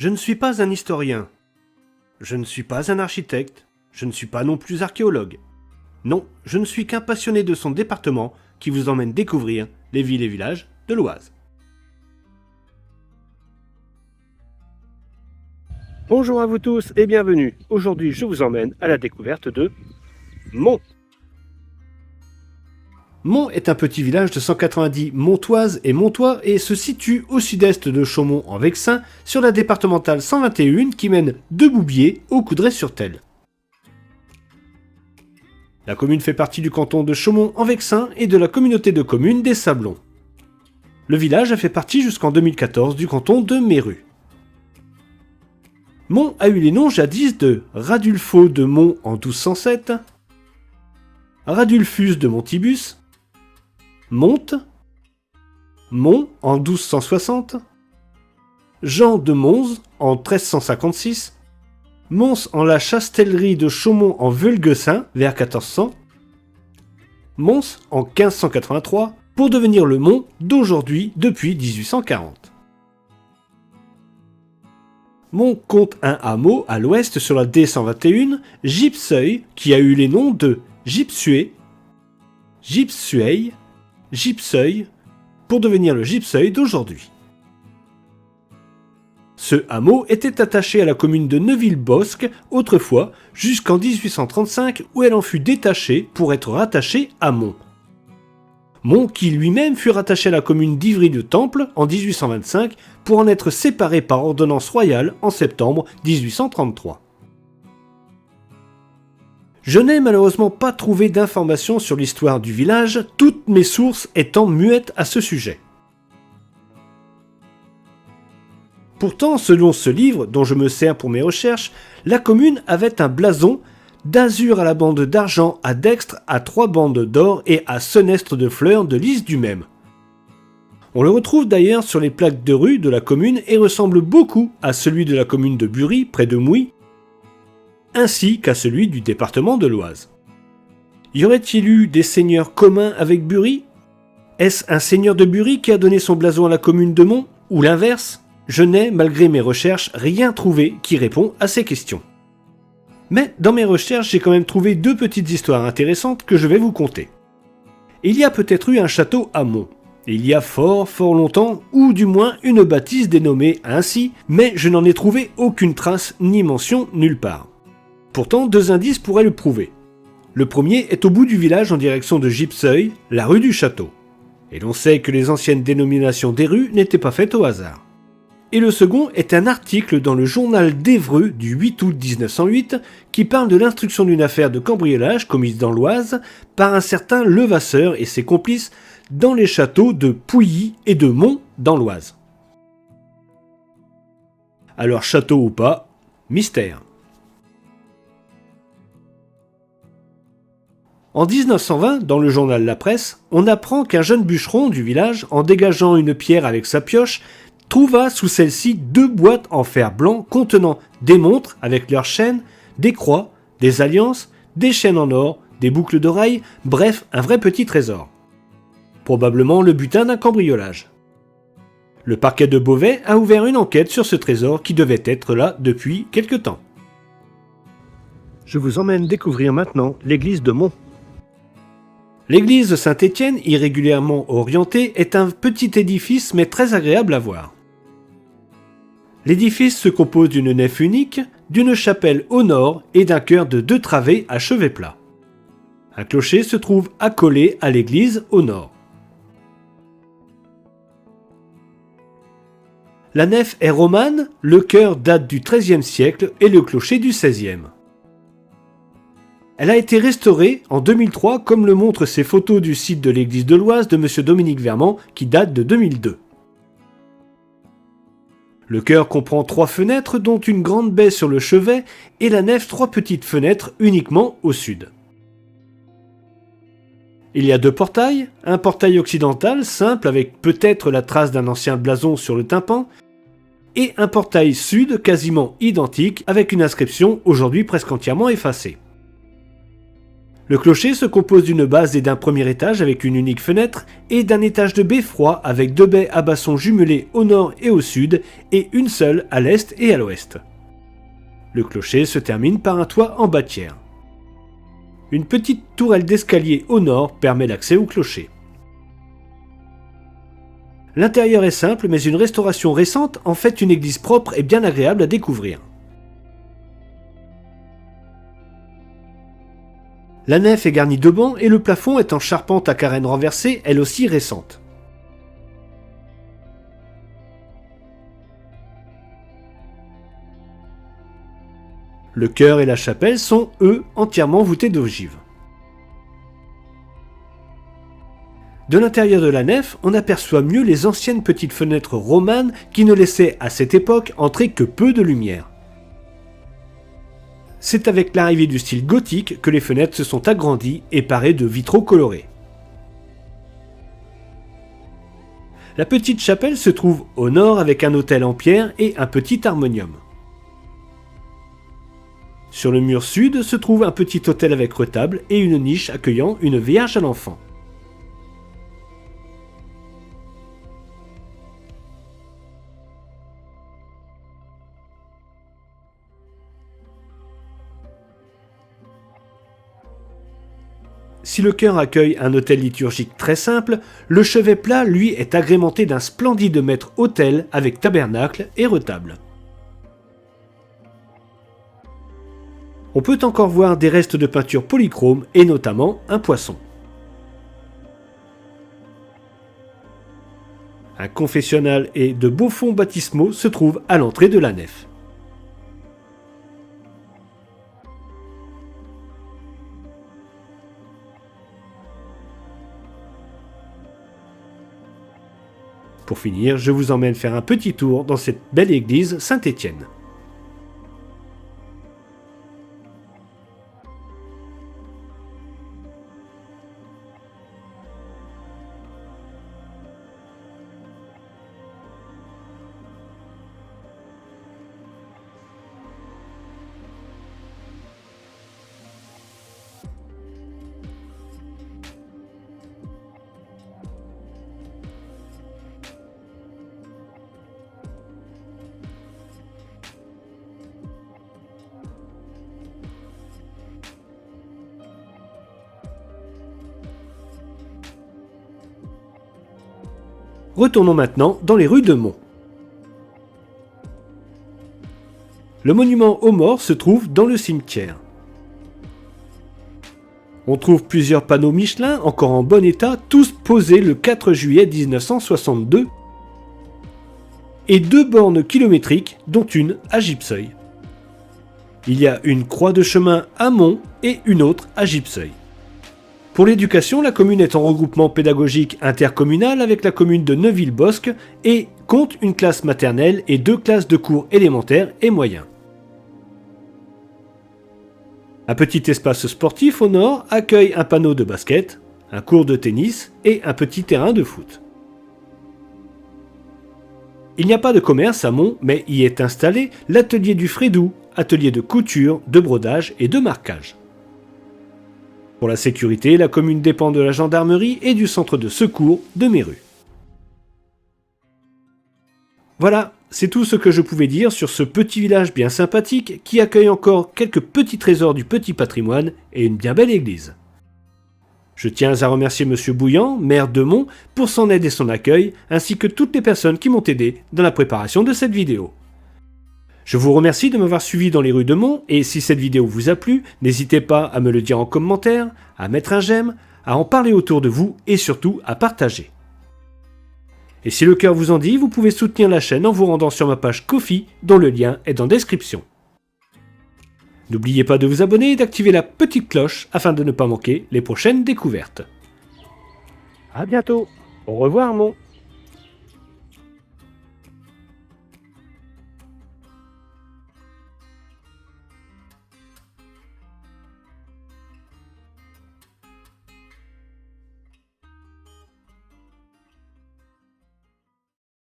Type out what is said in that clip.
Je ne suis pas un historien. Je ne suis pas un architecte. Je ne suis pas non plus archéologue. Non, je ne suis qu'un passionné de son département qui vous emmène découvrir les villes et villages de l'Oise. Bonjour à vous tous et bienvenue. Aujourd'hui, je vous emmène à la découverte de Mont. Mont est un petit village de 190 montoises et montois et se situe au sud-est de Chaumont-en-Vexin sur la départementale 121 qui mène de Boubiers au Coudray-sur-Thelle. La commune fait partie du canton de Chaumont-en-Vexin et de la communauté de communes des Sablons. Le village a fait partie jusqu'en 2014 du canton de Méru. Mont a eu les noms jadis de Radulfo de Mont en 1207, Radulfus de Montibus, Monte, Mont en 1260, Jean de Mons en 1356, Mons en la chastellerie de Chaumont en Vulguessin vers 1400, Mons en 1583 pour devenir le Mont d'aujourd'hui depuis 1840. Mont compte un hameau à l'ouest sur la D121, Gypseuil, qui a eu les noms de Gypsué, Gypsueil, Gypseuil, pour devenir le Gypseuil d'aujourd'hui. Ce hameau était attaché à la commune de Neuville-Bosque autrefois, jusqu'en 1835 où elle en fut détachée pour être rattachée à Mont. Mont qui lui-même fut rattaché à la commune d'Ivry-le-Temple en 1825 pour en être séparé par ordonnance royale en septembre 1833. Je n'ai malheureusement pas trouvé d'informations sur l'histoire du village, toutes mes sources étant muettes à ce sujet. Pourtant, selon ce livre, dont je me sers pour mes recherches, la commune avait un blason d'azur à la bande d'argent à dextre, à 3 bandes d'or et à senestre de fleurs de lys du même. On le retrouve d'ailleurs sur les plaques de rue de la commune et ressemble beaucoup à celui de la commune de Bury, près de Mouy, ainsi qu'à celui du département de l'Oise. Y aurait-il eu des seigneurs communs avec Bury? Est-ce un seigneur de Bury qui a donné son blason à la commune de Mont, ou l'inverse? Je n'ai, malgré mes recherches, rien trouvé qui répond à ces questions. Mais dans mes recherches, j'ai quand même trouvé 2 petites histoires intéressantes que je vais vous conter. Il y a peut-être eu un château à Mont. Il y a fort longtemps, ou du moins une bâtisse dénommée ainsi, mais je n'en ai trouvé aucune trace ni mention nulle part. Pourtant, 2 indices pourraient le prouver. Le premier est au bout du village en direction de Gypseuil, la rue du Château. Et l'on sait que les anciennes dénominations des rues n'étaient pas faites au hasard. Et le second est un article dans le journal d'Évreux du 8 août 1908 qui parle de l'instruction d'une affaire de cambriolage commise dans l'Oise par un certain Levasseur et ses complices dans les châteaux de Pouilly et de Mont dans l'Oise. Alors château ou pas, mystère. En 1920, dans le journal La Presse, on apprend qu'un jeune bûcheron du village, en dégageant une pierre avec sa pioche, trouva sous celle-ci 2 boîtes en fer blanc contenant des montres avec leurs chaînes, des croix, des alliances, des chaînes en or, des boucles d'oreilles, bref, un vrai petit trésor. Probablement le butin d'un cambriolage. Le parquet de Beauvais a ouvert une enquête sur ce trésor qui devait être là depuis quelque temps. Je vous emmène découvrir maintenant l'église de Mont. L'église de Saint-Étienne, irrégulièrement orientée, est un petit édifice mais très agréable à voir. L'édifice se compose d'une nef unique, d'une chapelle au nord et d'un chœur de 2 travées à chevet plat. Un clocher se trouve accolé à l'église au nord. La nef est romane, le chœur date du XIIIe siècle et le clocher du XVIe. Elle a été restaurée en 2003 comme le montrent ces photos du site de l'église de l'Oise de M. Dominique Vermand qui date de 2002. Le chœur comprend 3 fenêtres dont une grande baie sur le chevet et la nef 3 petites fenêtres uniquement au sud. Il y a 2 portails, un portail occidental simple avec peut-être la trace d'un ancien blason sur le tympan et un portail sud quasiment identique avec une inscription aujourd'hui presque entièrement effacée. Le clocher se compose d'une base et d'un premier étage avec une unique fenêtre et d'un étage de beffroi avec 2 baies à basson jumelées au nord et au sud et une seule à l'est et à l'ouest. Le clocher se termine par un toit en bâtière. Une petite tourelle d'escalier au nord permet l'accès au clocher. L'intérieur est simple, mais une restauration récente en fait une église propre et bien agréable à découvrir. La nef est garnie de bancs et le plafond est en charpente à carène renversée, elle aussi récente. Le chœur et la chapelle sont, eux, entièrement voûtés d'ogives. De l'intérieur de la nef, on aperçoit mieux les anciennes petites fenêtres romanes qui ne laissaient à cette époque entrer que peu de lumière. C'est avec l'arrivée du style gothique que les fenêtres se sont agrandies et parées de vitraux colorés. La petite chapelle se trouve au nord avec un autel en pierre et un petit harmonium. Sur le mur sud se trouve un petit autel avec retable et une niche accueillant une Vierge à l'enfant. Si le chœur accueille un autel liturgique très simple, le chevet plat, lui, est agrémenté d'un splendide maître-autel avec tabernacle et retable. On peut encore voir des restes de peinture polychrome et notamment un poisson. Un confessionnal et de beaux fonds baptismaux se trouvent à l'entrée de la nef. Pour finir, je vous emmène faire un petit tour dans cette belle église Saint-Étienne. Retournons maintenant dans les rues de Mont. Le monument aux morts se trouve dans le cimetière. On trouve plusieurs panneaux Michelin encore en bon état, tous posés le 4 juillet 1962, et 2 bornes kilométriques, dont une à Gipseuil. Il y a une croix de chemin à Mont et une autre à Gipseuil. Pour l'éducation, la commune est en regroupement pédagogique intercommunal avec la commune de Neuville-Bosc et compte une classe maternelle et 2 classes de cours élémentaires et moyens. Un petit espace sportif au nord accueille un panneau de basket, un court de tennis et un petit terrain de foot. Il n'y a pas de commerce à Mont, mais y est installé l'atelier du Frédou, atelier de couture, de brodage et de marquage. Pour la sécurité, la commune dépend de la gendarmerie et du centre de secours de Méru. Voilà, c'est tout ce que je pouvais dire sur ce petit village bien sympathique qui accueille encore quelques petits trésors du petit patrimoine et une bien belle église. Je tiens à remercier Monsieur Bouillant, maire de Mont, pour son aide et son accueil, ainsi que toutes les personnes qui m'ont aidé dans la préparation de cette vidéo. Je vous remercie de m'avoir suivi dans les rues de Mont, et si cette vidéo vous a plu, n'hésitez pas à me le dire en commentaire, à mettre un j'aime, à en parler autour de vous et surtout à partager. Et si le cœur vous en dit, vous pouvez soutenir la chaîne en vous rendant sur ma page Ko-fi, dont le lien est dans la description. N'oubliez pas de vous abonner et d'activer la petite cloche afin de ne pas manquer les prochaines découvertes. A bientôt. Au revoir Mont.